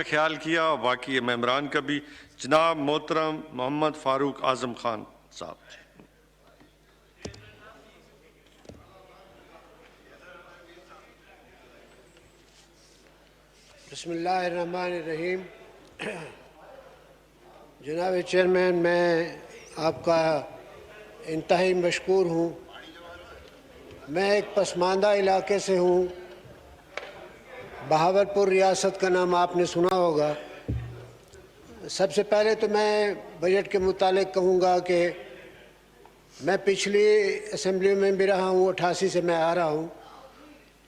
ख्याल किया और बाकी मेंबरान का भी। जनाब मोहतरम मोहम्मद फारूक आजम खान साहब। बिस्मिल्लाहिर्रहमानिर्रहीम। जनाब चेयरमैन, मैं आपका इंतहाई मशकूर हूँ। मैं एक पसमानदा इलाके से हूँ, बहावलपुर रियासत का नाम आपने सुना होगा। सबसे पहले तो मैं बजट के मुतालिक कहूँगा कि मैं पिछली असेंबली में भी रहा हूँ, 88 से मैं आ रहा हूँ,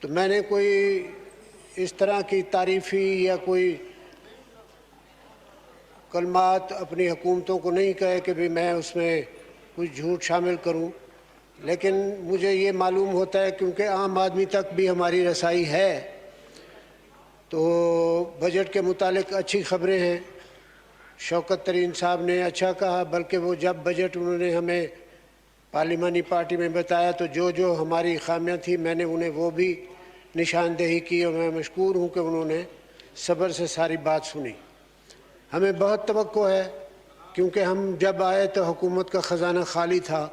तो मैंने कोई इस तरह की तारीफ़ी या कोई कलमात अपनी हुकूमतों को नहीं कहे कि भी मैं उसमें कुछ झूठ शामिल करूं, लेकिन मुझे ये मालूम होता है क्योंकि आम आदमी तक भी हमारी रसाई है, तो बजट के मुतालिक अच्छी खबरें हैं। शौकत तरीन साहब ने अच्छा कहा, बल्कि वो जब बजट उन्होंने हमें पार्लिमानी पार्टी में बताया तो जो जो हमारी खामियां थी मैंने उन्हें वो भी निशानदेही की, और मैं मशकूर हूँ कि उन्होंने सब्र से सारी बात सुनी। हमें बहुत तवक्को है क्योंकि हम जब आए तो हुकूमत का ख़जाना खाली था,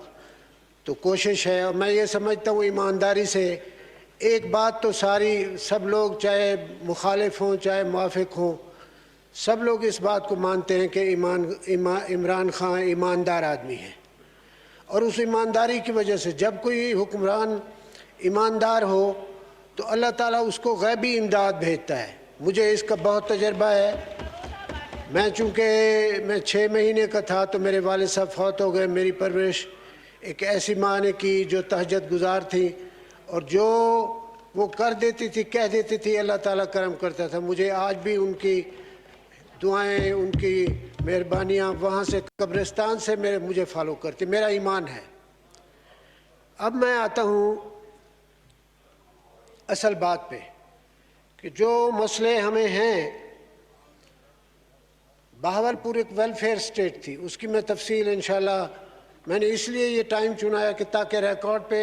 तो कोशिश है, और मैं ये समझता हूँ ईमानदारी से एक बात तो सब लोग चाहे मुखालिफ हों चाहे मुआफ़िक हों, सब लोग इस बात को मानते हैं कि इमरान खान ईमानदार आदमी है, और उस ईमानदारी की वजह से जब कोई हुक्मरान ईमानदार हो तो अल्लाह ताला उसको गैबी इमदाद भेजता है। मुझे इसका बहुत तजर्बा है। चूँकि मैं 6 महीने का था तो मेरे वालिद साहब फौत हो गए। मेरी परवरिश एक ऐसी माँ ने की जो तहज्जुद गुजार थी, और जो वो कर देती थी, कह देती थी, अल्लाह ताला करम करता था। मुझे आज भी उनकी दुआएं, उनकी मेहरबानियाँ वहाँ से कब्रिस्तान से मुझे फॉलो करती, मेरा ईमान है। अब मैं आता हूँ असल बात पे कि जो मसले हमें हैं। बहावलपुर एक वेलफेयर स्टेट थी, उसकी मैं तफसील इंशाल्लाह, मैंने इसलिए ये टाइम चुनाया कि ताकि रिकॉर्ड पे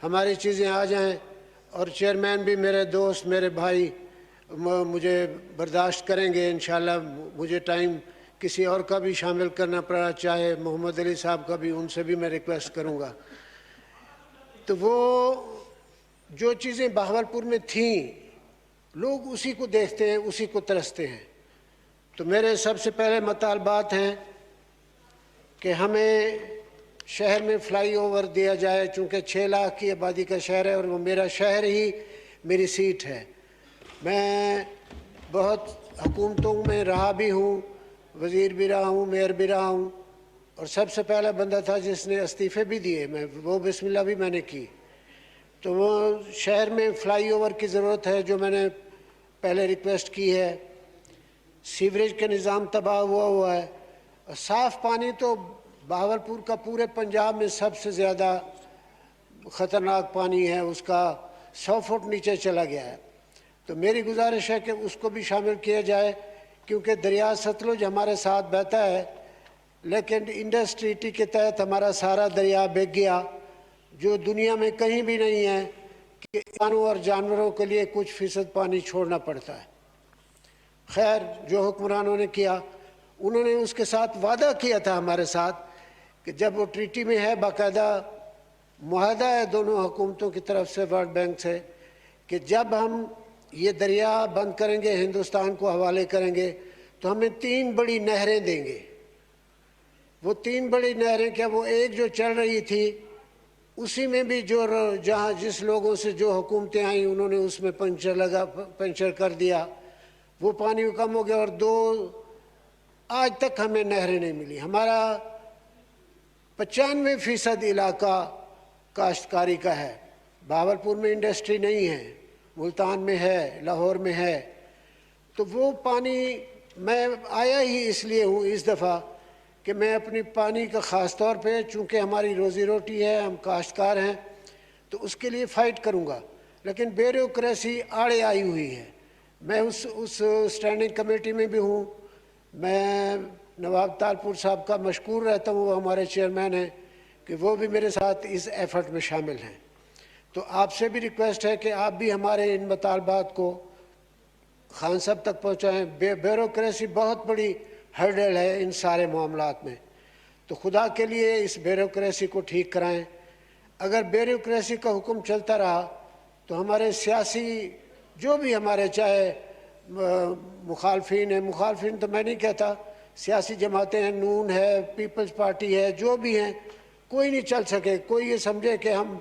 हमारी चीज़ें आ जाएं, और चेयरमैन भी मेरे दोस्त, मेरे भाई मुझे बर्दाश्त करेंगे इंशाल्लाह। मुझे टाइम किसी और का भी शामिल करना पड़ा, चाहे मोहम्मद अली साहब का भी, उनसे भी मैं रिक्वेस्ट करूँगा। तो वो जो चीज़ें बहावलपुर में थीं, लोग उसी को देखते हैं, उसी को तरसते हैं। तो मेरे सबसे पहले मुतालबात हैं कि हमें शहर में फ्लाईओवर दिया जाए, चूँकि 6 लाख की आबादी का शहर है और वो मेरा शहर ही मेरी सीट है। मैं बहुत हुकूमतों में रहा भी हूँ, वज़ीर भी रहा हूँ, मेयर भी रहा हूँ, और सबसे पहला बंदा था जिसने इस्तीफ़े भी दिए, वो बिस्मिल्लाह भी मैंने की। तो वो शहर में फ्लाईओवर की ज़रूरत है, जो मैंने पहले रिक्वेस्ट की है। सीवरेज का निज़ाम तबाह हुआ है, और साफ़ पानी तो बहावलपुर का पूरे पंजाब में सबसे ज़्यादा ख़तरनाक पानी है, उसका 100 फुट नीचे चला गया है। तो मेरी गुजारिश है कि उसको भी शामिल किया जाए, क्योंकि दरिया सतलुज हमारे साथ बहता है, लेकिन इंडस ट्रीटी के तहत हमारा सारा दरिया बह गया, जो दुनिया में कहीं भी नहीं है कि इंसानों और जानवरों के लिए कुछ फ़ीसद पानी छोड़ना पड़ता है। खैर, जो हुक्मरानों ने किया, उन्होंने उसके साथ वादा किया था हमारे साथ कि जब वो ट्रीटी में है, बाकायदा मुआहदा है दोनों हुकूमतों की तरफ से, वर्ल्ड बैंक से, कि जब हम ये दरिया बंद करेंगे, हिंदुस्तान को हवाले करेंगे, तो हमें 3 बड़ी नहरें देंगे। वो 3 बड़ी नहरें क्या, वो एक जो चल रही थी उसी में भी जहाँ जिस लोगों से जो हुकूमतें आई उन्होंने उसमें पंचर कर दिया, वो पानी कम हो गया, और 2 आज तक हमें नहरें नहीं मिली। हमारा 95% इलाका काश्तकारी का है। बहावलपुर में इंडस्ट्री नहीं है, मुल्तान में है, लाहौर में है। तो वो पानी, मैं आया ही इसलिए हूँ इस दफ़ा कि मैं अपनी पानी का ख़ास तौर पे, चूँकि हमारी रोज़ी रोटी है, हम काश्तकार हैं, तो उसके लिए फ़ाइट करूँगा। लेकिन ब्यूरोक्रेसी आड़े आई हुई है। मैं उस स्टैंडिंग कमेटी में भी हूँ। मैं नवाब तालपुर साहब का मशकूर रहता हूँ, वो हमारे चेयरमैन हैं, कि वो भी मेरे साथ इस एफ़र्ट में शामिल हैं। तो आपसे भी रिक्वेस्ट है कि आप भी हमारे इन मुतालबात को खान साहब तक पहुँचाएँ। ब्यूरोक्रेसी बहुत बड़ी हर्डल है इन सारे मामलात में, तो खुदा के लिए इस ब्यूरोक्रेसी को ठीक कराएं। अगर ब्यूरोक्रेसी का हुक्म चलता रहा तो हमारे सियासी जो भी हमारे चाहे मुखालफिन है, मुखालफिन तो मैं नहीं कहता, सियासी जमातें हैं, नून है, पीपल्स पार्टी है, जो भी हैं, कोई नहीं चल सके। कोई ये समझे कि हम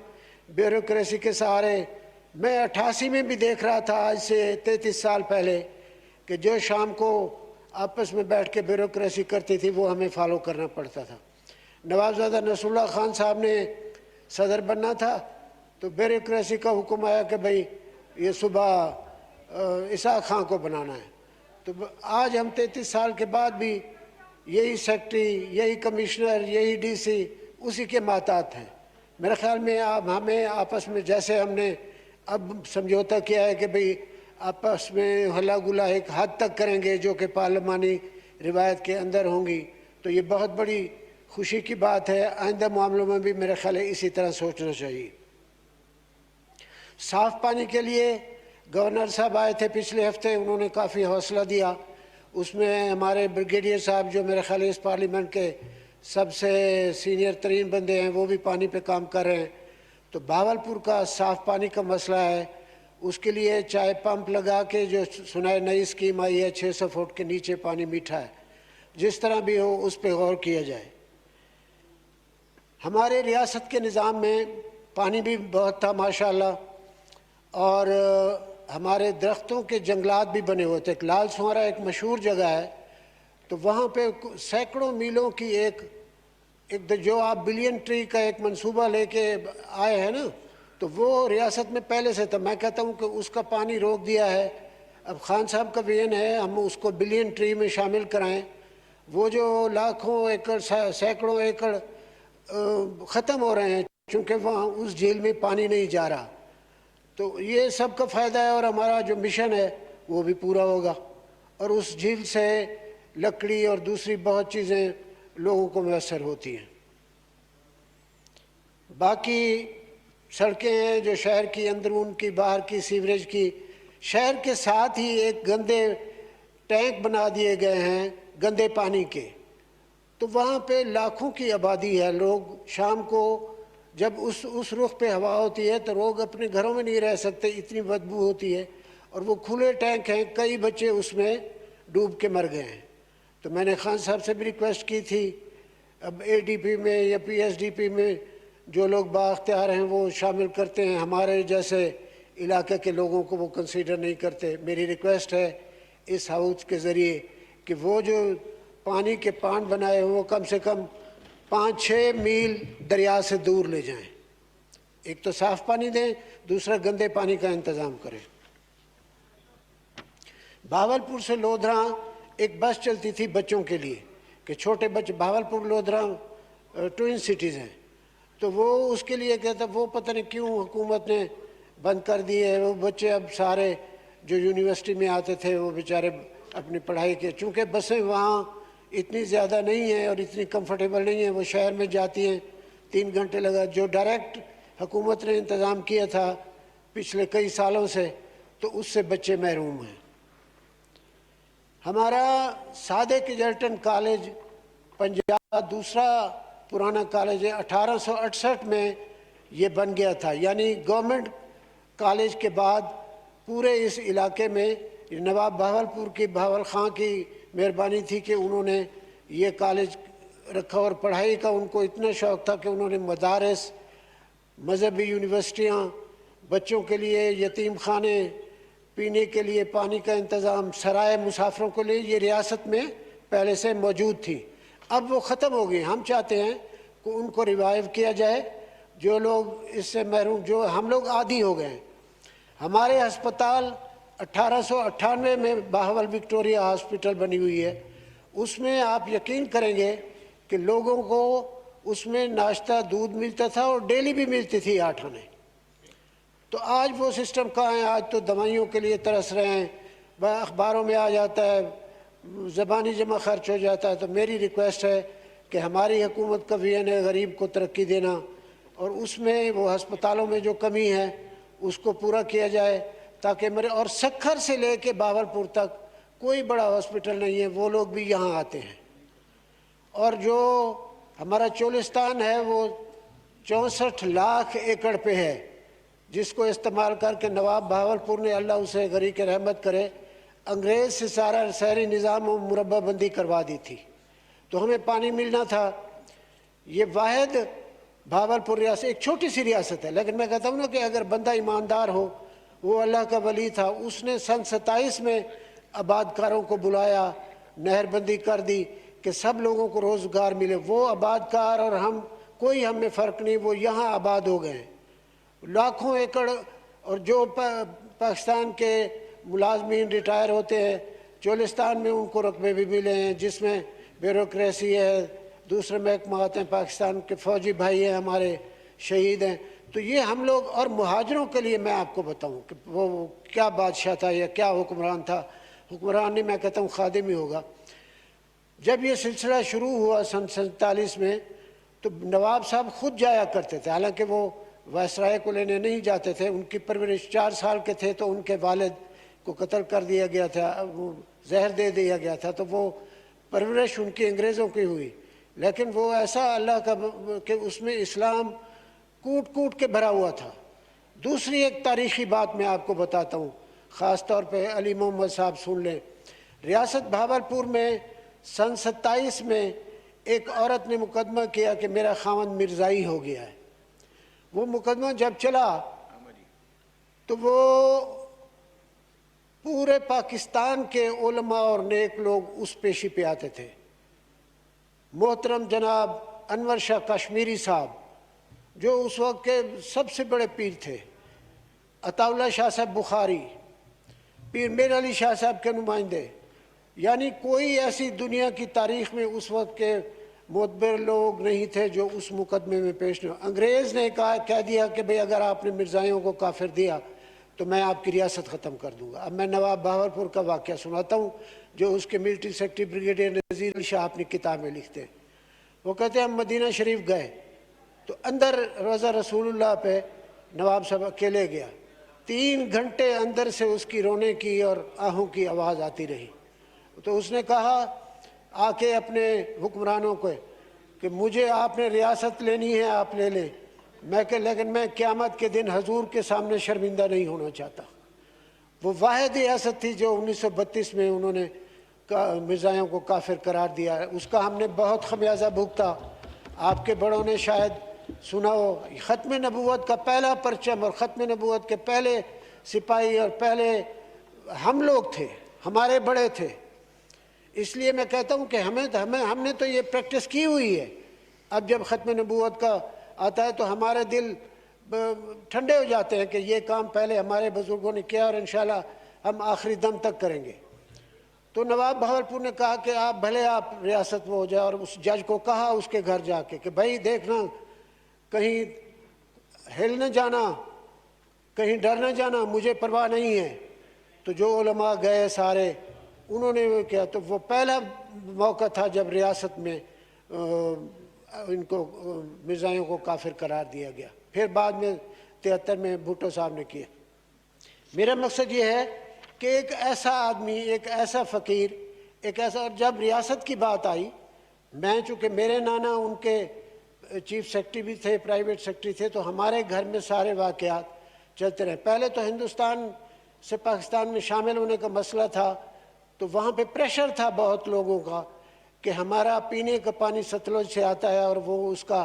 ब्यूरोक्रेसी के सहारे, मैं 88 में भी देख रहा था, आज से 33 साल पहले, कि जो शाम को आपस में बैठ के ब्यूरोक्रेसी करती थी वो हमें फॉलो करना पड़ता था। नवाबजादा नसरुल्लाह खान साहब ने सदर बनना था तो ब्यूरोक्रेसी का हुक्म आया कि भाई ये सुबह इसाक खां को बनाना है। तो आज हम 33 साल के बाद भी यही सेक्रेटरी, यही कमिश्नर, यही डीसी उसी के माताहत हैं। मेरे ख्याल में अब हमें आपस में, जैसे हमने अब समझौता किया है कि भाई आपस में हल्ला गुला एक हद तक करेंगे जो कि पार्लिमानी रिवायत के अंदर होंगी, तो ये बहुत बड़ी खुशी की बात है। आइंदा मामलों में भी मेरा ख्याल है इसी तरह सोचना चाहिए। साफ पानी के लिए गवर्नर साहब आए थे पिछले हफ्ते, उन्होंने काफ़ी हौसला दिया। उसमें हमारे ब्रिगेडियर साहब जो मेरे ख्याल इस पार्लियामेंट के सबसे सीनियर तरीन बंदे हैं, वो भी पानी पे काम कर रहे हैं। तो भावलपुर का साफ पानी का मसला है, उसके लिए चाहे पंप लगा के, जो सुनाए नई स्कीम आई है 600 फुट के नीचे पानी मीठा है, जिस तरह भी हो उस पर गौर किया जाए। हमारे रियासत के निज़ाम में पानी भी बहुत था माशाल्लाह, और हमारे दरख्तों के जंगलात भी बने हुए थे। लाल सुहारा एक मशहूर जगह है, तो वहाँ पे सैकड़ों मीलों की एक जो आप बिलियन ट्री का एक मंसूबा लेके आए हैं ना, तो वो रियासत में पहले से था। मैं कहता हूँ कि उसका पानी रोक दिया है। अब खान साहब का विजन है हम उसको बिलियन ट्री में शामिल कराएं। वो जो लाखों एकड़, सैकड़ों एकड़ ख़त्म हो रहे हैं चूँकि वहाँ उस झील में पानी नहीं जा रहा, तो ये सब का फ़ायदा है और हमारा जो मिशन है वो भी पूरा होगा, और उस झील से लकड़ी और दूसरी बहुत चीज़ें लोगों को मैसर होती हैं। बाकी सड़कें हैं जो शहर की, अंदरून की, बाहर की, सीवरेज की, शहर के साथ ही एक गंदे टैंक बना दिए गए हैं गंदे पानी के। तो वहाँ पे लाखों की आबादी है। लोग शाम को जब उस रुख पे हवा होती है तो लोग अपने घरों में नहीं रह सकते, इतनी बदबू होती है, और वो खुले टैंक हैं, कई बच्चे उसमें डूब के मर गए हैं। तो मैंने खान साहब से भी रिक्वेस्ट की थी, अब एडीपी में या पीएसडीपी में जो लोग बाख्तियार हैं वो शामिल करते हैं, हमारे जैसे इलाके के लोगों को वो कंसीडर नहीं करते। मेरी रिक्वेस्ट है इस हाउस के ज़रिए कि वो जो पानी के पान बनाए हैं वो कम से कम 5-6 मील दरिया से दूर ले जाएं। एक तो साफ़ पानी दें, दूसरा गंदे पानी का इंतज़ाम करें। भावलपुर से लोधरा एक बस चलती थी बच्चों के लिए कि छोटे बच्चे, भावलपुर लोधरा ट्विन सिटीज़ हैं, तो वो उसके लिए कहता, वो पता नहीं क्यों हुकूमत ने बंद कर दी है। वो बच्चे अब सारे जो यूनिवर्सिटी में आते थे वो बेचारे अपनी पढ़ाई के, चूँकि बसें वहाँ इतनी ज़्यादा नहीं है और इतनी कंफर्टेबल नहीं है, वो शहर में जाती हैं 3 घंटे लगा। जो डायरेक्ट हुकूमत ने इंतज़ाम किया था पिछले कई सालों से, तो उससे बच्चे महरूम हैं। हमारा सादिक एजल्टन कॉलेज पंजाब दूसरा पुराना कॉलेज है, 1868 में ये बन गया था। यानी गवर्नमेंट कॉलेज के बाद पूरे इस इलाके में नवाब भावलपुर की, भावल खां की मेहरबानी थी कि उन्होंने ये कॉलेज रखा, और पढ़ाई का उनको इतना शौक़ था कि उन्होंने मदारस, मजहबी यूनिवर्सिटियाँ, बच्चों के लिए यतीम खाने, पीने के लिए पानी का इंतज़ाम, सराय मुसाफिरों के लिए ये रियासत में पहले से मौजूद थी। अब वो ख़त्म हो गई। हम चाहते हैं कि उनको रिवाइव किया जाए। जो लोग इससे महरूम, जो हम लोग आदी हो गए। हमारे अस्पताल 1898 में बाहवल विक्टोरिया हॉस्पिटल बनी हुई है, उसमें आप यकीन करेंगे कि लोगों को उसमें नाश्ता दूध मिलता था और डेली भी मिलती थी 8 आने। तो आज वो सिस्टम कहाँ है? आज तो दवाइयों के लिए तरस रहे हैं, अखबारों में आ जाता है, ज़बानी जमा खर्च हो जाता है। तो मेरी रिक्वेस्ट है कि हमारी हुकूमत का विजन है गरीब को तरक्की देना, और उसमें वो अस्पतालों में जो कमी है उसको पूरा किया जाए। ताकि मेरे और सक्खर से लेके बावलपुर तक कोई बड़ा हॉस्पिटल नहीं है, वो लोग भी यहाँ आते हैं। और जो हमारा चोलिस्तान है वो 64 लाख एकड़ पे है, जिसको इस्तेमाल करके नवाब बहावलपुर ने, अल्लाह उसे गरीक रहमत करे, अंग्रेज़ से सारा शहरी निज़ाम और मुरब्बाबंदी करवा दी थी, तो हमें पानी मिलना था। ये वाहिद बहावलपुर रियासत एक छोटी सी रियासत है, लेकिन मैं कहता हूँ ना कि अगर बंदा ईमानदार हो, वो अल्लाह का वली था, उसने सन 27 में आबादकारों को बुलाया, नहरबंदी कर दी कि सब लोगों को रोज़गार मिले। वो आबादकार और हम, कोई हम में फ़र्क नहीं, वो यहाँ आबाद हो गए लाखों एकड़। और जो पाकिस्तान के मुलाजमीन रिटायर होते हैं चोलिस्तान में, उनको रकबे भी मिले हैं, जिसमें ब्यूरोक्रेसी है, दूसरे महकमा आते हैं, पाकिस्तान के फ़ौजी भाई हैं हमारे, शहीद हैं। तो ये हम लोग, और मुहाजिरों के लिए मैं आपको बताऊं कि वो क्या बादशाह था या क्या हुक्मरान था। हुक्मरान नहीं, मैं कहता हूँ खादिम ही होगा। जब ये सिलसिला शुरू हुआ सन 47 में, तो नवाब साहब खुद जाया करते थे, हालांकि वो वायसराय को लेने नहीं जाते थे। उनकी परवरिश 4 साल के थे तो उनके वालिद को कत्ल कर दिया गया था, वो जहर दे दिया गया था, तो वो परवरिश उनकी अंग्रेज़ों की हुई। लेकिन वो ऐसा अल्लाह का कि उसमें इस्लाम कूट कूट के भरा हुआ था। दूसरी एक तारीख़ी बात मैं आपको बताता हूँ, ख़ास तौर पे अली मोहम्मद साहब सुन लें। रियासत बहावलपुर में सन 27 में एक औरत ने मुकदमा किया कि मेरा खावंद मिर्ज़ाई हो गया है। वो मुकदमा जब चला तो वो पूरे पाकिस्तान के उलमा और नेक लोग उस पेशी पे आते थे। मोहतरम जनाब अनवर शाह कश्मीरी साहब, जो उस वक्त के सबसे बड़े पीर थे, अताउल्ला शाह साहब बुखारी, पीर मीर अली शाह साहब के नुमाइंदे, यानी कोई ऐसी दुनिया की तारीख़ में उस वक्त के मोतबर लोग नहीं थे जो उस मुकदमे में पेश न। अंग्रेज़ ने कह दिया कि भाई अगर आपने मिर्ज़ाइयों को काफिर दिया तो मैं आपकी रियासत ख़त्म कर दूंगा। अब मैं नवाब बहावलपुर का वाक़या सुनाता हूँ, जो उसके मिलिट्री सेक्रेटरी ब्रिगेडियर नज़ीर शाह अपनी किताब में लिखते हैं। वो कहते हैं हम मदीना शरीफ गए तो अंदर रोज़ा रसूलुल्लाह पे नवाब साहब अकेले गया, 3 घंटे अंदर से उसकी रोने की और आहों की आवाज़ आती रही। तो उसने कहा आके अपने हुक्मरानों को कि मुझे आपने रियासत लेनी है, आप ले लें, लेकिन मैं क़यामत के दिन हजूर के सामने शर्मिंदा नहीं होना चाहता। वो वाहिद रियासत थी जो 1932 में उन्होंने मिर्ज़ाइयों को काफिर करार दिया है। उसका हमने बहुत खमियाजा भुगता। आपके बड़ों ने शायद सुना हो, ख़त्म नबूवत का पहला परचम और ख़त्म नबूवत के पहले सिपाही और पहले हम लोग थे, हमारे बड़े थे। इसलिए मैं कहता हूँ कि हमने तो ये प्रैक्टिस की हुई है। अब जब ख़त्म नबूवत का आता है तो हमारे दिल ठंडे हो जाते हैं कि ये काम पहले हमारे बुज़ुर्गों ने किया और इंशाल्लाह हम आखिरी दम तक करेंगे। तो नवाब बहावलपुर ने कहा कि आप भले आप रियासत में हो जाए, और उस जज को कहा उसके घर जाके कि भाई देखना कहीं हिल न जाना, कहीं डर न जाना, मुझे परवाह नहीं है। तो जो उलमा गए सारे, उन्होंने वो किया। तो वो पहला मौका था जब रियासत में इनको मिर्ज़ाइयों को काफिर करार दिया गया। फिर बाद में 73 में भुट्टो साहब ने किया। मेरा मकसद ये है कि एक ऐसा आदमी, एक ऐसा फ़कीर, एक ऐसा, और जब रियासत की बात आई, मैं चूँकि मेरे नाना उनके चीफ सेक्रेटरी भी थे, प्राइवेट सेक्रेटरी थे, तो हमारे घर में सारे वाक़यात चलते रहे। पहले तो हिंदुस्तान से पाकिस्तान में शामिल होने का मसला था, तो वहाँ पे प्रेशर था बहुत लोगों का कि हमारा पीने का पानी सतलुज से आता है और वो उसका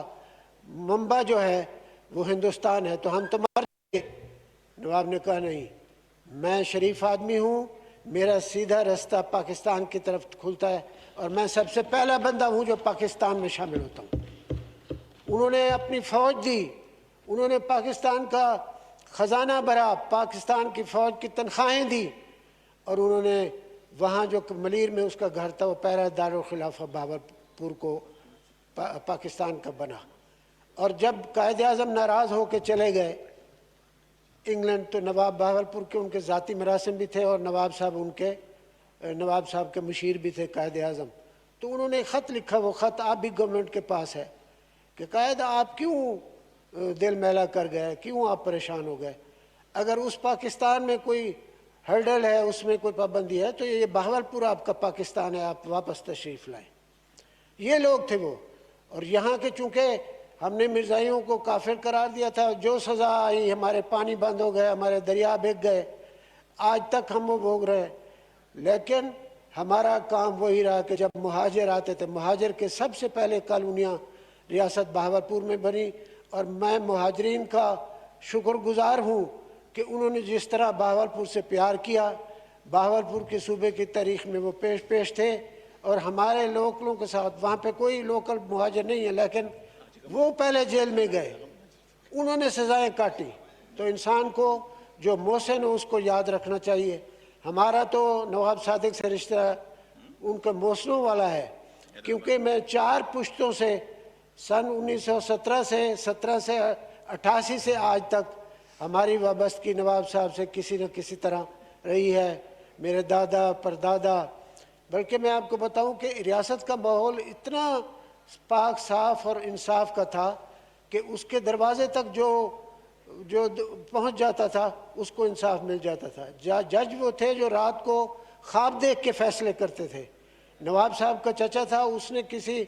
मंबा जो है वो हिंदुस्तान है, तो हम तो मर जाएंगे। नवाब ने कहा नहीं, मैं शरीफ आदमी हूँ, मेरा सीधा रास्ता पाकिस्तान की तरफ खुलता है और मैं सबसे पहला बंदा हूँ जो पाकिस्तान में शामिल होता हूँ। उन्होंने अपनी फ़ौज दी, उन्होंने पाकिस्तान का ख़जाना भरा, पाकिस्तान की फ़ौज की तनख्वाहें दी, और उन्होंने वहाँ जो मलीर में उसका घर था वो पहला दारुल खिलाफा बहावलपुर को पाकिस्तान का बना। और जब कायद आज़म नाराज़ होकर चले गए इंग्लैंड, तो नवाब बहावलपुर के उनके ज़ाती मरासिम भी थे और नवाब साहब के मुशीर भी थे कायद आज़म। तो उन्होंने ख़त लिखा, वो ख़त आप भी गवर्नमेंट के पास है कि कायद आप क्यों दिल मैला कर गए, क्यों आप परेशान हो गए। अगर उस पाकिस्तान में कोई हर्डल है, उसमें कोई पाबंदी है, तो ये बहावलपुर आपका पाकिस्तान है, आप वापस तशरीफ़ लाएं। ये लोग थे वो। और यहाँ के चूँकि हमने मिर्ज़ाइयों को काफिर करार दिया था, जो सज़ा आई, हमारे पानी बंद हो गए, हमारे दरिया बिक गए, आज तक हम वो भोग रहे हैं। लेकिन हमारा काम वही रहा कि जब मुहाजिर आते थे, मुहाजिर के सबसे पहले कॉलोनियाँ रियासत बहावलपुर में बनी, और मैं मुहाजिरीन का शुक्रगुजार हूँ कि उन्होंने जिस तरह बहावलपुर से प्यार किया, बहावलपुर के सूबे की तारीख में वो पेश थे। और हमारे लोकलों के साथ, वहाँ पे कोई लोकल मुहाजिर नहीं है, लेकिन वो पहले जेल में गए, उन्होंने सज़ाएं काटी। तो इंसान को जो मोहसिन है उसको याद रखना चाहिए। हमारा तो नवाब सादिक से रिश्ता उनके मोहसिनों वाला है, क्योंकि मैं 4 पुश्तों से सन 1917 से 88 से आज तक हमारी वाबस्तगी नवाब साहब से किसी न किसी तरह रही है, मेरे दादा परदादा। बल्कि मैं आपको बताऊं कि रियासत का माहौल इतना पाक साफ और इंसाफ का था कि उसके दरवाजे तक जो पहुंच जाता था उसको इंसाफ मिल जाता था। जज वो थे जो रात को ख्वाब देख के फैसले करते थे। नवाब साहब का चचा था, उसने किसी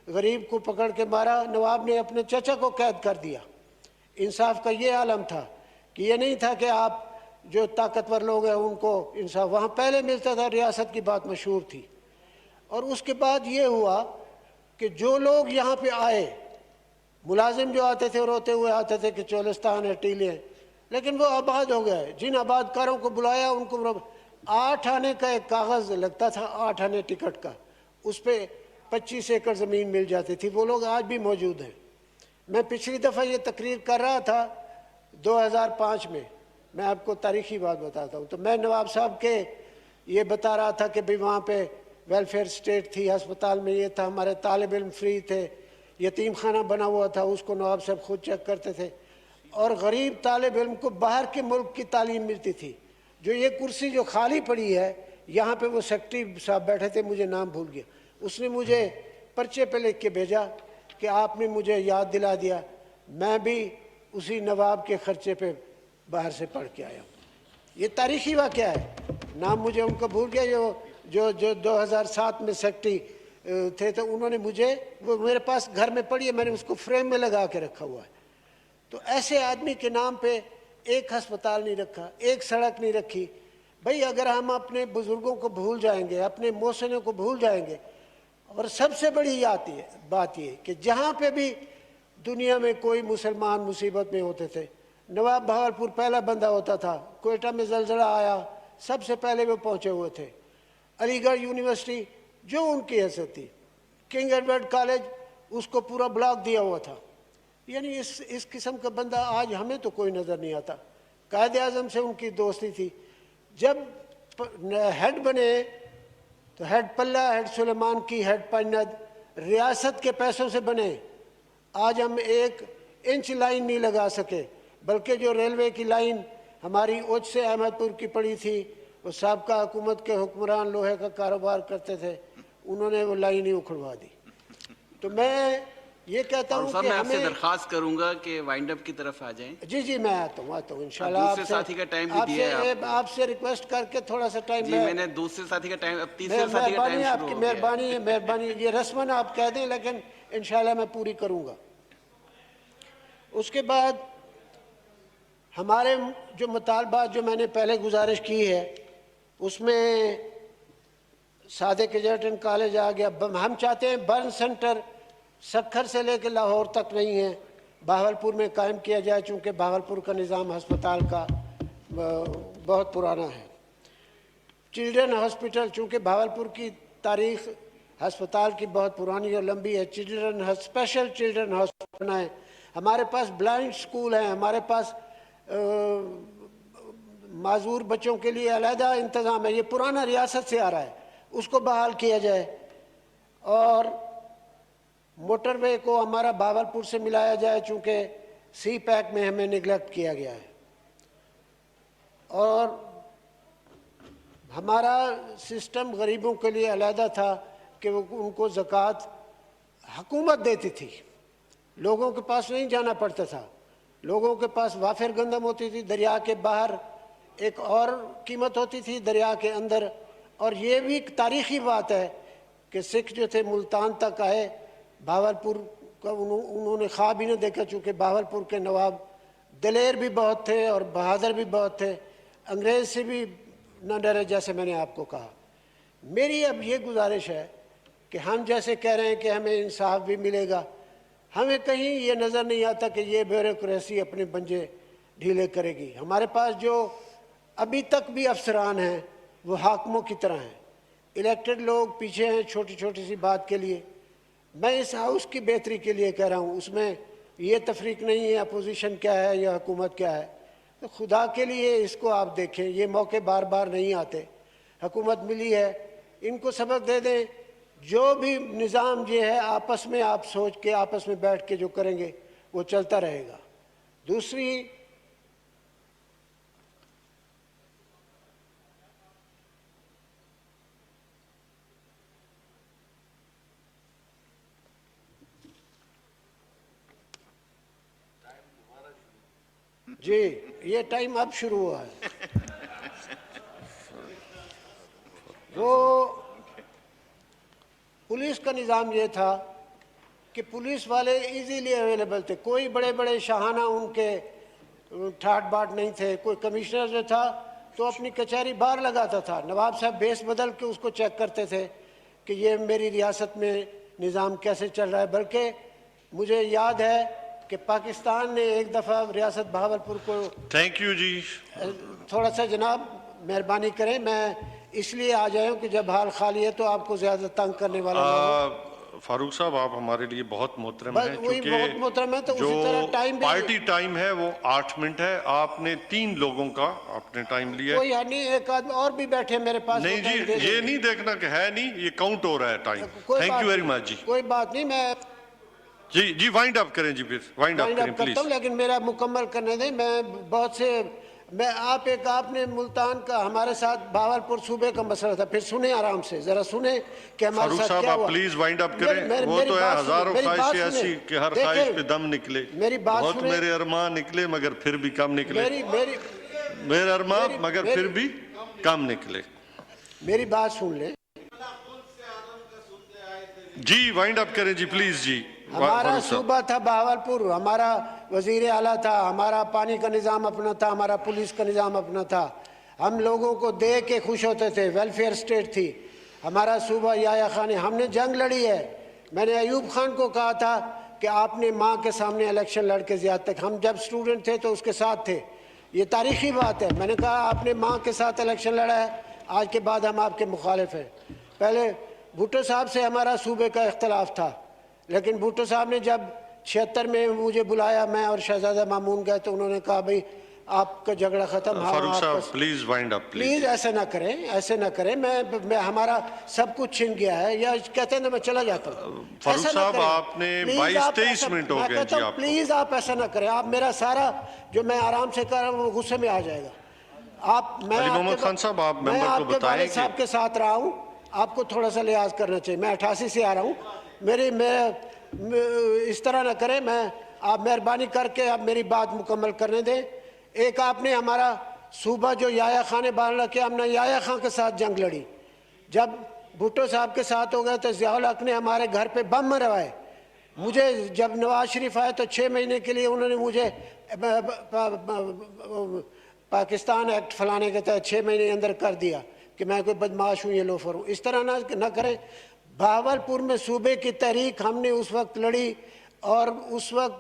गरीब को पकड़ के मारा, नवाब ने अपने चचा को कैद कर दिया। इंसाफ का ये आलम था कि ये नहीं था कि आप जो ताकतवर लोग हैं उनको इंसाफ वहाँ पहले मिलता था, रियासत की बात मशहूर थी। और उसके बाद ये हुआ कि जो लोग यहाँ पे आए, मुलाजिम जो आते थे रोते हुए आते थे कि चोलिस्तान है, टीले हैं, लेकिन वो आबाद हो गए। जिन आबादकारों को बुलाया उनको 8 आने का एक कागज़ लगता था, 8 आने टिकट का, उस पर 25 एकड़ ज़मीन मिल जाती थी। वो लोग आज भी मौजूद हैं। मैं पिछली दफ़ा ये तकरीर कर रहा था 2005 में, मैं आपको तारीखी बात बताता हूँ। तो मैं नवाब साहब के ये बता रहा था कि भाई वहाँ पे वेलफेयर स्टेट थी, अस्पताल में ये था, हमारे तालिब इल्म फ्री थे, यतीम खाना बना हुआ था, उसको नवाब साहब खुद चेक करते थे, और गरीब तालिब इल्म को बाहर के मुल्क की तालीम मिलती थी। जो ये कुर्सी जो खाली पड़ी है, यहाँ पे वो सेक्रेटरी साहब बैठे थे, मुझे नाम भूल गया, उसने मुझे पर्चे पे लिख के भेजा कि आपने मुझे याद दिला दिया, मैं भी उसी नवाब के खर्चे पे बाहर से पढ़ के आया हूँ। ये तारीखी वाक़या है, नाम मुझे उनका भूल गया, जो 2007 में सेक्रेटरी थे, तो उन्होंने मुझे, वो मेरे पास घर में पड़ी है, मैंने उसको फ्रेम में लगा के रखा हुआ है। तो ऐसे आदमी के नाम पे एक अस्पताल नहीं रखा, एक सड़क नहीं रखी। भाई अगर हम अपने बुज़ुर्गों को भूल जाएंगे, अपने मोहसिनों को भूल जाएंगे, और सबसे बड़ी बात ये कि जहाँ पे भी दुनिया में कोई मुसलमान मुसीबत में होते थे, नवाब बहावलपुर पहला बंदा होता था। कोयटा में ज़लज़ला आया, सबसे पहले वो पहुँचे हुए थे। अलीगढ़ यूनिवर्सिटी जो उनकी हैसियत थी, किंग एडवर्ड कॉलेज, उसको पूरा ब्लॉक दिया हुआ था। यानी इस किस्म का बंदा आज हमें तो कोई नज़र नहीं आता। कायद आज़म से उनकी दोस्ती थी। जब हेड बने तो हेड पल्ला, हेड सुलेमान की, हेड पन्नद रियासत के पैसों से बने। आज हम 1 इंच लाइन नहीं लगा सके, बल्कि जो रेलवे की लाइन हमारी उच्च से अहमदपुर की पड़ी थी, वो साबका हुकूमत के हुक्मरान लोहे का कारोबार करते थे, उन्होंने वो लाइन ही उखड़वा दी। तो मैं ये कहता हूँ कि मैं आपसे दरखास्त करूंगा कि वाइंड अप की तरफ आ जाएं। जी मैं आता हूँ इंशाल्लाह। दूसरे साथी का टाइम भी दिया है आपसे रिक्वेस्ट करके थोड़ा सा टाइम। जी मैंने दूसरे साथी का टाइम, अब तीसरे साथी का टाइम आपकी मेहरबानी, ये रस्मन आप कह दें, लेकिन इंशाल्लाह मैं पूरी करूँगा। उसके बाद हमारे जो मुतालबात जो मैंने पहले गुजारिश की है, उसमें सादिक एडवर्टन कॉलेज आ गया। हम चाहते हैं बर्न सेंटर सक्खर से लेकर लाहौर तक नहीं है, बहावलपुर में कायम किया जाए, चूँकि बहावलपुर का निज़ाम हस्पताल का बहुत पुराना है। चिल्ड्रन हॉस्पिटल, चूँकि बहावलपुर की तारीख़ हस्पताल की बहुत पुरानी और लंबी है, स्पेशल चिल्ड्रन हॉस्पिटल है। हमारे पास ब्लाइंड स्कूल हैं, हमारे पास माजूर बच्चों के लिए अलहदा इंतज़ाम है। ये पुराना रियासत से आ रहा है, उसको बहाल किया जाए। और मोटरवे को हमारा बहावलपुर से मिलाया जाए, चूँकि सी पैक में हमें निगलेक्ट किया गया है। और हमारा सिस्टम गरीबों के लिए अलहदा था कि वो उनको ज़कात हुकूमत देती थी, लोगों के पास नहीं जाना पड़ता था। लोगों के पास वाफिर गंदम होती थी, दरिया के बाहर एक और कीमत होती थी, दरिया के अंदर। और ये भी एक तारीखी बात है कि सिख जो थे मुल्तान तक आए, भावलपुर का उन्होंने ख्वाब ही नहीं देखा, चूँकि भावलपुर के नवाब दलेर भी बहुत थे और बहादुर भी बहुत थे, अंग्रेज़ से भी न डरे, जैसे मैंने आपको कहा। मेरी अब ये गुजारिश है कि हम जैसे कह रहे हैं कि हमें इंसाफ भी मिलेगा, हमें कहीं ये नज़र नहीं आता कि ये ब्यूरोक्रेसी अपने पंजे ढीले करेगी। हमारे पास जो अभी तक भी अफसरान हैं वो हाकिमों की तरह हैं, इलेक्टेड लोग पीछे हैं छोटी छोटी सी बात के लिए। मैं इस हाउस की बेहतरी के लिए कह रहा हूँ, उसमें ये तफरीक नहीं है अपोजिशन क्या है या हुकूमत क्या है। तो खुदा के लिए इसको आप देखें, ये मौके बार बार नहीं आते। हुकूमत मिली है, इनको सबक दे दें। जो भी निज़ाम ये है आपस में आप सोच के आपस में बैठ के जो करेंगे वो चलता रहेगा। दूसरी जी, ये टाइम अब शुरू हुआ है। वो पुलिस का निज़ाम ये था कि पुलिस वाले इजीली अवेलेबल थे, कोई बड़े बड़े शाहाना उनके ठाट बाट नहीं थे। कोई कमिश्नर जो था तो अपनी कचहरी बाहर लगाता था, नवाब साहब बेस बदल के उसको चेक करते थे कि ये मेरी रियासत में निज़ाम कैसे चल रहा है। बल्कि मुझे याद है कि पाकिस्तान ने एक दफ़ा रियासत भावलपुर को थैंक यू जी, थोड़ा सा जनाब मेहरबानी करें, मैं इसलिए आ जाया हूँ कि जब हाल खाली है तो आपको ज़्यादा तंग करने वाला ना हो। फारूक साहब आप हमारे लिए बहुत मोहतरम बस हैं, वही बहुत मोहतरम है। तो जो उसी तरह टाइम भी पार्टी टाइम है वो 8 मिनट है, आपने 3 लोगों का आपने टाइम लिया है। कोई है नहीं, एक आदमी और भी बैठे मेरे पास। नहीं वो जी, टाइम दे ये देंगे। नहीं देखना कि है नहीं, ये काउंट हो रहा है time. Thank you very much जी। कोई बात नहीं, मैं जी जी वाइंड अप करें जी, फिर वाइंड अप करें करता प्लीज। हूँ, लेकिन मेरा मुकम्मल करने दें। मैं बहुत से आपने मुल्तान का हमारे साथ भावलपुर सूबे का मसला था, फिर सुने आराम से, जरा सुने कि हमारे फारूक साथ साहब क्या आप हुआ। प्लीज वाइंड अप करें। वो मेरी तो है बात सुने, हजारों मेरी बात ख्वाहिशें सुने। ऐसी कि हर देखिए, ख्वाहिश पे दम निकले। मेरी बात बहुत सुने। मेरे अरमान निकले मगर फिर भी कम निकले। मेरे अरमान मगर फिर भी कम निकले। मेरी बात सुन ले जी, वाइंड अप करें जी प्लीज जी। हमारा सूबा था भावलपुर, हमारा वजीर आला था, हमारा पानी का निज़ाम अपना था, हमारा पुलिस का निज़ाम अपना था। हम लोगों को दे के खुश होते थे, वेलफेयर स्टेट थी हमारा सूबा। याया खान ने, हमने जंग लड़ी है। मैंने अयूब खान को कहा था कि आपने माँ के सामने इलेक्शन लड़ के ज़्यादा तक, हम जब स्टूडेंट थे तो उसके साथ थे, ये तारीख़ी बात है। मैंने कहा आपने माँ के साथ इलेक्शन लड़ा है, आज के बाद हम आपके मुखालिफ हैं। पहले भुट्टो साहब से हमारा सूबे का इख्तलाफ था, लेकिन भुट्टो साहब ने जब 76 में मुझे बुलाया, मैं और शहजादा मामून गए, तो उन्होंने कहा भाई आपका झगड़ा खत्म। फारूक साहब प्लीज वाइंड अप प्लीज, ऐसे ना करें, ऐसे ना करें। मैं हमारा सब कुछ छिन गया है, या कहते हैं ना मैं चला जाता हूँ। फारूक साहब आपने 22-23 मिनट हो गए जी आपको। प्लीज आप ऐसा ना करें, आप मेरा सारा जो मैं आराम से कर रहा हूँ वो गुस्से में आ जाएगा। अली मोहम्मद खान साहब आप मेंबर को बताएं कि साहब के साथ रहा हूँ, आपको थोड़ा सा लिहाज करना चाहिए। मैं 88 से आ रहा हूँ, इस तरह ना करें। आप मेहरबानी करके आप मेरी बात मुकम्मल करने दें। एक आपने हमारा सूबा जो याया खान ने बांधा किया, हमने याया खान के साथ जंग लड़ी। जब भुट्टो साहब के साथ हो गए तो ज़ियाउल हक ने हमारे घर पे बम मरवाए। मुझे जब नवाज शरीफ आए तो 6 महीने के लिए उन्होंने मुझे पाकिस्तान एक्ट फलाने के तहत 6 महीने अंदर कर दिया कि मैं कोई बदमाश हूँ, ये लोफर हूँ। इस तरह ना करें। भावलपुर में सूबे की तहरीक हमने उस वक्त लड़ी और उस वक्त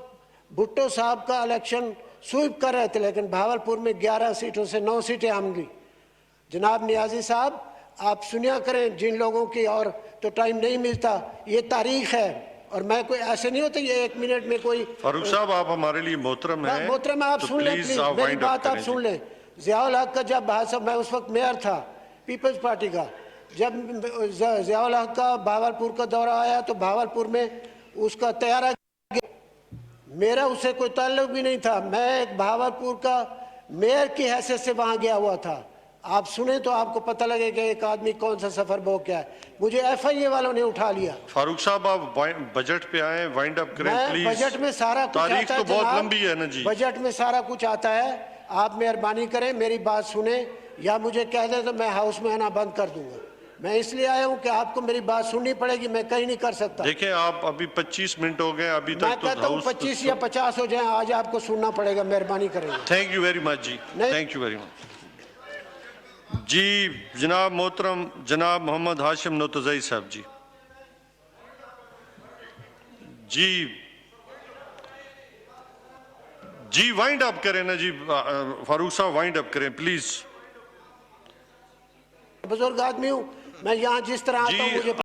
भुट्टो साहब का इलेक्शन स्वीप कर रहे थे, लेकिन भावलपुर में 11 सीटों से 9 सीटें हम ली। जनाब नियाजी साहब आप सुनिया करें जिन लोगों की, और तो टाइम नहीं मिलता, ये तारीख है। और मैं कोई ऐसे नहीं होता ये 1 मिनट में कोई। फारूक साहब आप हमारे लिए मोहतरम हैं, मोहतरम आप सुन लें प्लीज, मेरी बात आप सुन लें। ज़ियाउल हक का जब मैं उस वक्त मेयर था पीपल्स पार्टी का, जब ज़ियाउल हक का भावलपुर का दौरा आया तो भावलपुर में उसका तैयारा, मेरा उससे कोई ताल्लुक भी नहीं था। मैं एक भावलपुर का मेयर की हैसियत से वहाँ गया हुआ था। आप सुने तो आपको पता लगे कि एक आदमी कौन सा सफर भोग क्या है। मुझे FIA वालों ने उठा लिया। फारूक साहब आप बजट पे आए, वाइंड अप करें मैं प्लीज। बजट में सारा कुछ तारीख आता है तो बहुत जनाब। लंबी है ना जी। बजट में सारा कुछ आता है, आप मेहरबानी करें मेरी बात सुने, या मुझे कह दें तो मैं हाउस में आना बंद कर दूंगा। मैं इसलिए आया हूं कि आपको मेरी बात सुननी पड़ेगी, मैं कहीं नहीं कर सकता। देखें आप अभी 25 मिनट हो गए, अभी मैं तक तो कहता हूं 25 या 50 हो जाए, आज आपको सुनना पड़ेगा, मेहरबानी करेंगे। थैंक यू वेरी मच जी, नहीं। थैंक यू वेरी मच जी। जनाब मोहतरम जनाब मोहम्मद हाशिम नोतज़ई साहब जी। जी वाइंड अप करें ना जी, फारूक साहब वाइंड अप करें प्लीज। बुजुर्ग आदमी हूं मैं, यहाँ जिस तरह आता हूँ जी, मुझे